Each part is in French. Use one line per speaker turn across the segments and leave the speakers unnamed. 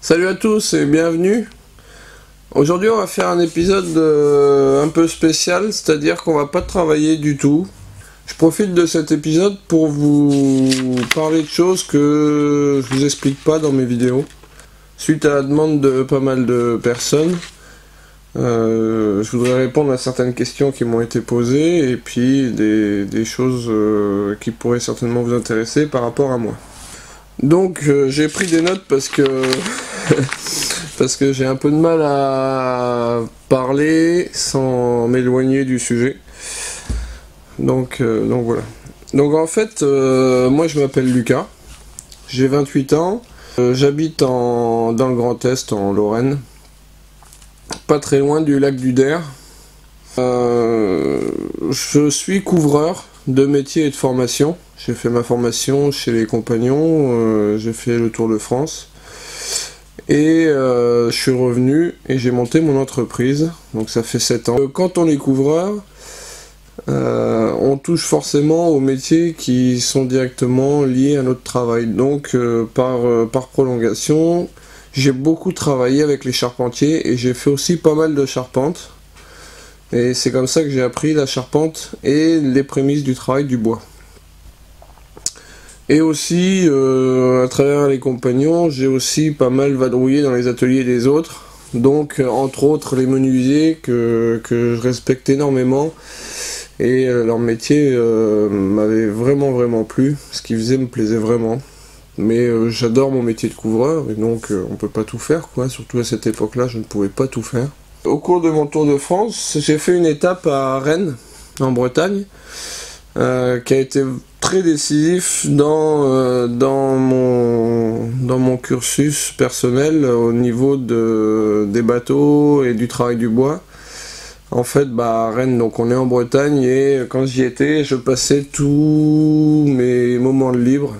Salut à tous et bienvenue. Aujourd'hui on va faire un épisode un peu spécial, c'est-à-dire qu'on va pas travailler du tout. Je profite de cet épisode pour vous parler de choses que je vous explique pas dans mes vidéos. Suite à la demande de pas mal de personnes, je voudrais répondre à certaines questions qui m'ont été posées et puis des choses qui pourraient certainement vous intéresser par rapport à moi. Donc j'ai pris des notes parce que parce que j'ai un peu de mal à parler sans m'éloigner du sujet. Donc voilà. Donc en fait, moi je m'appelle Lucas, j'ai 28 ans, j'habite dans le Grand Est, en Lorraine, pas très loin du lac du Der. Je suis couvreur de métier et de formation. J'ai fait ma formation chez les Compagnons, j'ai fait le Tour de France. Et je suis revenu et j'ai monté mon entreprise, donc ça fait 7 ans. Quand on est couvreur, on touche forcément aux métiers qui sont directement liés à notre travail. Donc par prolongation, j'ai beaucoup travaillé avec les charpentiers et j'ai fait aussi pas mal de charpente. Et c'est comme ça que j'ai appris la charpente et les prémices du travail du bois. Et aussi, à travers les Compagnons, j'ai aussi pas mal vadrouillé dans les ateliers des autres. Donc, entre autres, les menuisiers que je respecte énormément. Et leur métier m'avait vraiment plu. Ce qu'ils faisaient me plaisait vraiment. Mais j'adore mon métier de couvreur, et donc on peut pas tout faire, quoi. Surtout à cette époque-là, je ne pouvais pas tout faire. Au cours de mon Tour de France, j'ai fait une étape à Rennes, en Bretagne, qui a été très décisif dans mon cursus personnel au niveau des bateaux et du travail du bois. En fait, à Rennes, donc on est en Bretagne, et quand j'y étais, je passais tous mes moments de libre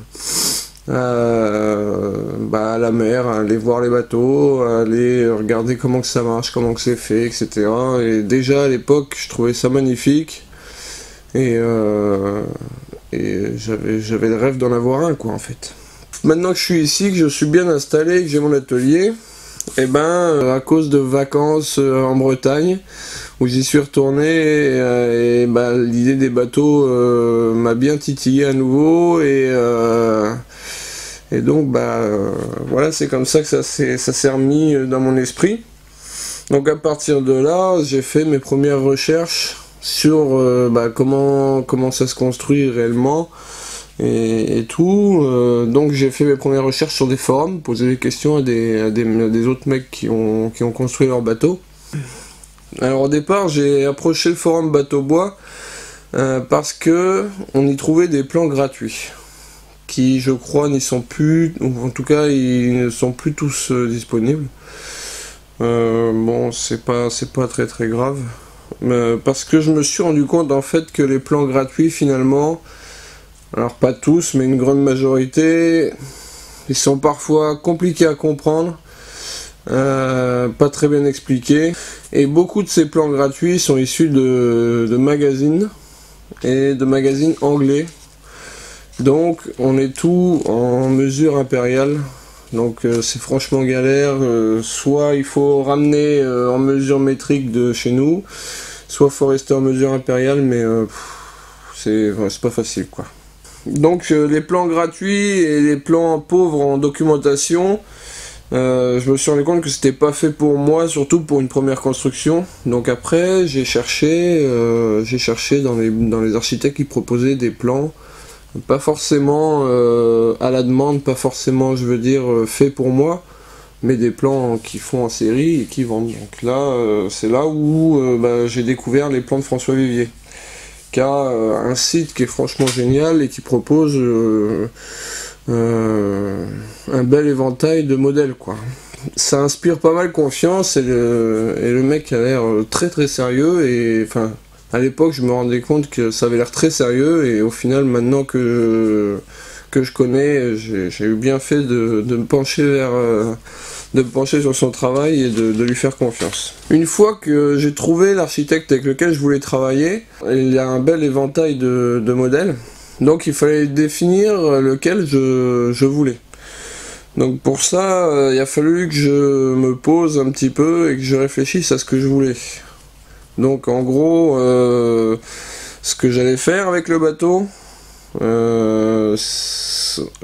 à la mer, à aller voir les bateaux, à aller regarder comment que ça marche, comment que c'est fait, etc. Et déjà à l'époque, je trouvais ça magnifique. Et j'avais le rêve d'en avoir un, quoi, en fait. Maintenant que je suis ici, que je suis bien installé, que j'ai mon atelier, et à cause de vacances en Bretagne, où j'y suis retourné, l'idée des bateaux m'a bien titillé à nouveau, et donc voilà, c'est comme ça que ça s'est remis dans mon esprit. Donc à partir de là, j'ai fait mes premières recherches sur comment ça se construit réellement et tout. Donc j'ai fait mes premières recherches sur des forums, poser des questions à des autres mecs qui ont construit leur bateau. Alors au départ, j'ai approché le forum Bateau Bois parce que on y trouvait des plans gratuits qui, je crois, n'y sont plus, ou en tout cas ils ne sont plus tous disponibles. Bon, c'est pas très grave. Parce que je me suis rendu compte en fait que les plans gratuits, finalement, alors pas tous, mais une grande majorité, ils sont parfois compliqués à comprendre, pas très bien expliqués, et beaucoup de ces plans gratuits sont issus de magazines, et de magazines anglais. Donc on est tout en mesure impériale. Donc c'est franchement galère, soit il faut ramener en mesure métrique de chez nous, soit il faut rester en mesure impériale, mais c'est pas facile, quoi. Donc les plans gratuits et les plans pauvres en documentation, je me suis rendu compte que c'était pas fait pour moi, surtout pour une première construction. Donc après j'ai cherché dans les architectes qui proposaient des plans, pas forcément à la demande, pas forcément, je veux dire, fait pour moi, mais des plans qui font en série et qui vendent. Donc là, c'est là où j'ai découvert les plans de François Vivier, qui a un site qui est franchement génial et qui propose un bel éventail de modèles, quoi. Ça inspire pas mal confiance, et le mec a l'air très sérieux, et enfin... À l'époque, je me rendais compte que ça avait l'air très sérieux, et au final, maintenant que je connais, j'ai eu bien fait de me pencher sur son travail et de lui faire confiance. Une fois que j'ai trouvé l'architecte avec lequel je voulais travailler, il y a un bel éventail de modèles, donc il fallait définir lequel je voulais. Donc pour ça, il a fallu que je me pose un petit peu et que je réfléchisse à ce que je voulais. Donc en gros, ce que j'allais faire avec le bateau,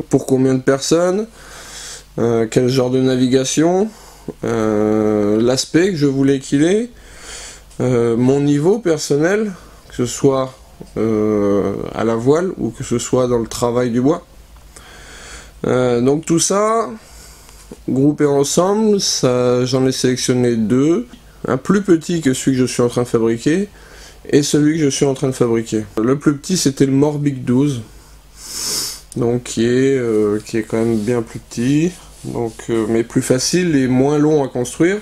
pour combien de personnes, quel genre de navigation, l'aspect que je voulais qu'il ait, mon niveau personnel, que ce soit à la voile ou que ce soit dans le travail du bois. Donc tout ça, groupé ensemble, j'en ai sélectionné deux. Un plus petit que celui que je suis en train de fabriquer et celui que je suis en train de fabriquer. Le plus petit, c'était le Morbic 12, donc qui est quand même bien plus petit, donc, mais plus facile et moins long à construire.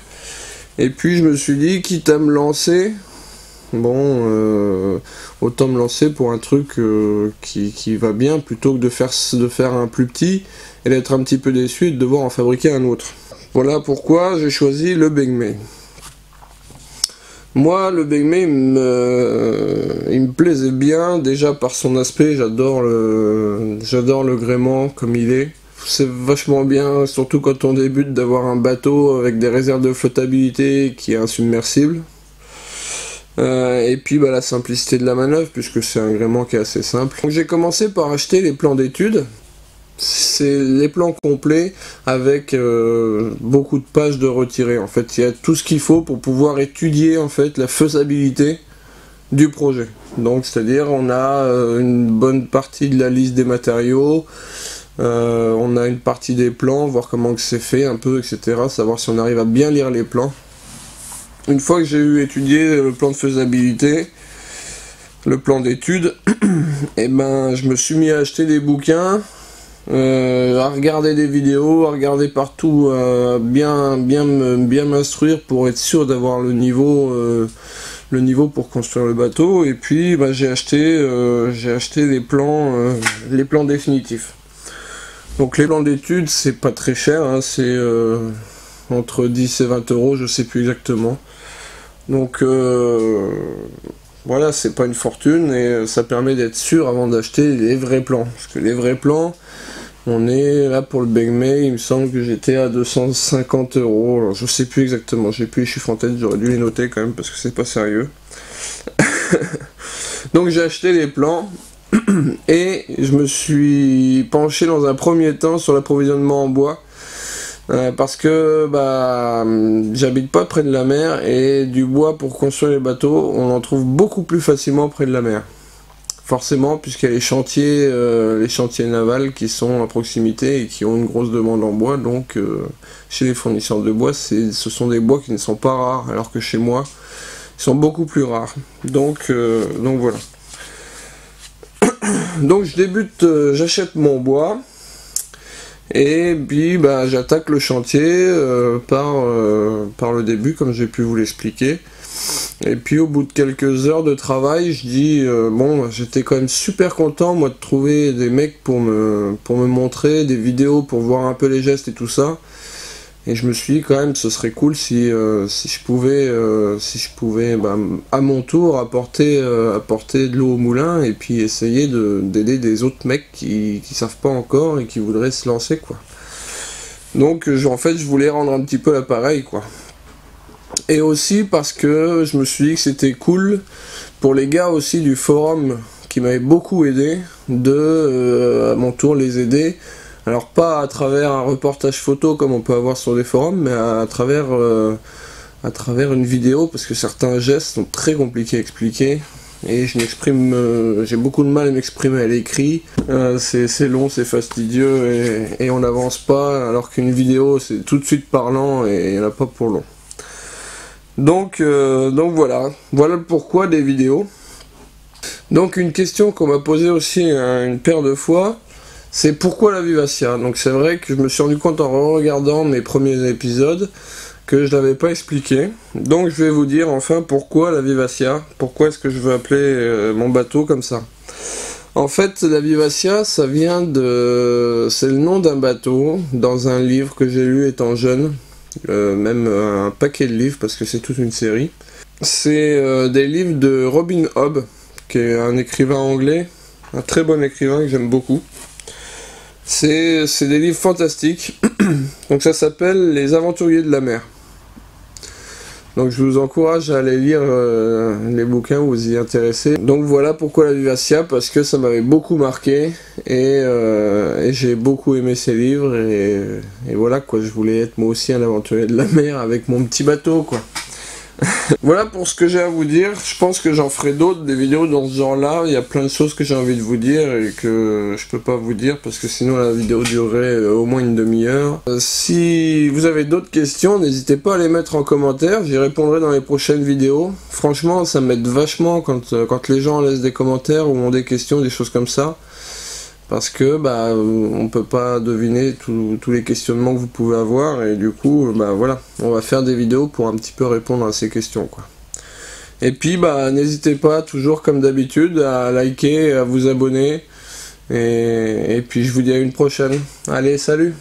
Et puis je me suis dit, quitte à me lancer, bon, autant me lancer pour un truc qui va bien plutôt que de faire un plus petit et d'être un petit peu déçu et de devoir en fabriquer un autre. Voilà pourquoi j'ai choisi le Begmei. Moi, le Begmei, il me plaisait bien, déjà par son aspect, j'adore le gréement comme il est. C'est vachement bien, surtout quand on débute, d'avoir un bateau avec des réserves de flottabilité qui est insubmersible. Et puis la simplicité de la manœuvre, puisque c'est un gréement qui est assez simple. Donc j'ai commencé par acheter les plans d'études. C'est les plans complets avec beaucoup de pages de retirés. En fait, il y a tout ce qu'il faut pour pouvoir étudier en fait la faisabilité du projet. Donc, c'est-à-dire, on a une bonne partie de la liste des matériaux, on a une partie des plans, voir comment c'est fait un peu, etc. Savoir si on arrive à bien lire les plans. Une fois que j'ai eu étudié le plan de faisabilité, le plan d'études, et je me suis mis à acheter des bouquins. À regarder des vidéos, à regarder partout, bien m'instruire pour être sûr d'avoir le niveau pour construire le bateau. Et puis j'ai acheté les plans définitifs. Donc les plans d'études, c'est pas très cher, hein, c'est entre 10 et 20 euros, je sais plus exactement. Donc voilà, c'est pas une fortune et ça permet d'être sûr avant d'acheter les vrais plans. Parce que les vrais plans, on est là pour le Begmei, il me semble que j'étais à 250 euros. Alors, je sais plus exactement, j'ai plus les chiffres en tête, j'aurais dû les noter quand même parce que c'est pas sérieux. Donc j'ai acheté les plans et je me suis penché dans un premier temps sur l'approvisionnement en bois. Parce que j'habite pas près de la mer et du bois pour construire les bateaux, on en trouve beaucoup plus facilement près de la mer. Forcément, puisqu'il y a les chantiers navals qui sont à proximité et qui ont une grosse demande en bois, donc chez les fournisseurs de bois, ce sont des bois qui ne sont pas rares, alors que chez moi, ils sont beaucoup plus rares. Donc voilà. Donc j'achète mon bois, et puis j'attaque le chantier par le début, comme j'ai pu vous l'expliquer. Et puis au bout de quelques heures de travail, je dis j'étais quand même super content moi de trouver des mecs pour me montrer des vidéos, pour voir un peu les gestes et tout ça. Et je me suis dit quand même ce serait cool si je pouvais à mon tour apporter de l'eau au moulin et puis essayer d'aider des autres mecs qui savent pas encore et qui voudraient se lancer quoi. Donc en fait je voulais rendre un petit peu l'appareil quoi. Et aussi parce que je me suis dit que c'était cool pour les gars aussi du forum qui m'avaient beaucoup aidé à mon tour les aider. Alors pas à travers un reportage photo comme on peut avoir sur des forums, mais à travers une vidéo, parce que certains gestes sont très compliqués à expliquer et j'ai beaucoup de mal à m'exprimer à l'écrit. C'est long, c'est fastidieux et on n'avance pas, alors qu'une vidéo c'est tout de suite parlant et il n'y en a pas pour long. Donc voilà le pourquoi des vidéos. Donc une question qu'on m'a posée aussi une paire de fois, c'est pourquoi la Vivacia. Donc c'est vrai que je me suis rendu compte en regardant mes premiers épisodes que je l'avais pas expliqué. Donc je vais vous dire enfin pourquoi la Vivacia, pourquoi est-ce que je veux appeler mon bateau comme ça. En fait la Vivacia c'est le nom d'un bateau dans un livre que j'ai lu étant jeune. Même un paquet de livres parce que c'est toute une série. C'est des livres de Robin Hobb, qui est un écrivain anglais, un très bon écrivain que j'aime beaucoup. C'est des livres fantastiques. Donc ça s'appelle Les Aventuriers de la mer. Donc je vous encourage à aller lire les bouquins, vous y intéressez. Donc voilà pourquoi la Vivacia, parce que ça m'avait beaucoup marqué et j'ai beaucoup aimé ces livres et voilà quoi, je voulais être moi aussi un aventurier de la mer avec mon petit bateau quoi. Voilà pour ce que j'ai à vous dire. Je pense que j'en ferai d'autres, des vidéos dans ce genre-là. Il y a plein de choses que j'ai envie de vous dire et que je peux pas vous dire parce que sinon la vidéo durerait au moins une demi-heure. Si vous avez d'autres questions, n'hésitez pas à les mettre en commentaire. J'y répondrai dans les prochaines vidéos. Franchement, ça m'aide vachement quand les gens laissent des commentaires ou ont des questions, des choses comme ça. Parce que bah on peut pas deviner tous les questionnements que vous pouvez avoir et du coup bah voilà, on va faire des vidéos pour un petit peu répondre à ces questions quoi. Et puis bah n'hésitez pas toujours comme d'habitude à liker, à vous abonner et puis je vous dis à une prochaine. Allez, salut!